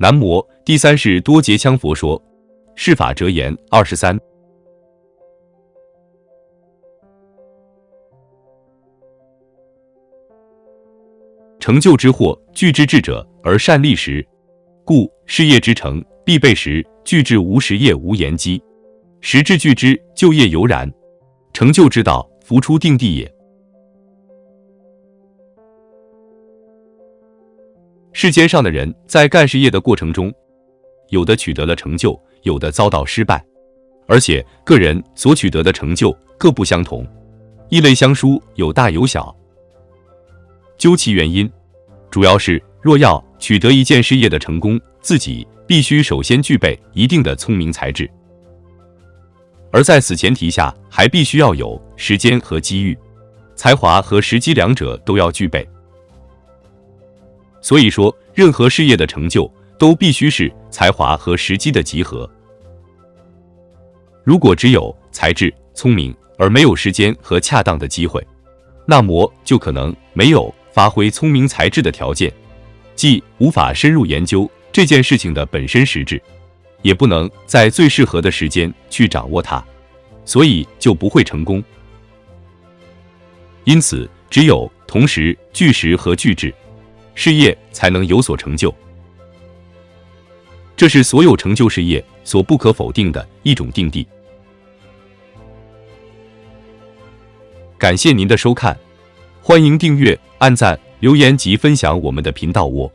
南无第三世多杰羌佛说。释法折言23。成就之祸，具之智者而善立时，故事业之成，必备时。具之无实业无言机，时至具之，就业犹然。成就之道，弗出定地也。世间上的人在干事业的过程中，有的取得了成就，有的遭到失败，而且个人所取得的成就各不相同，异类相殊，有大有小。究其原因，主要是若要取得一件事业的成功，自己必须首先具备一定的聪明才智，而在此前提下，还必须要有时间和机遇，才华和时机两者都要具备。所以说，任何事业的成就都必须是才华和时机的集合。如果只有才智、聪明，而没有时间和恰当的机会，那么就可能没有发挥聪明才智的条件，既无法深入研究这件事情的本身实质，也不能在最适合的时间去掌握它，所以就不会成功。因此，只有同时具时和具智，事业才能有所成就。这是所有成就事业所不可否定的一种定地。感谢您的收看，欢迎订阅、按赞、留言及分享我们的频道哦。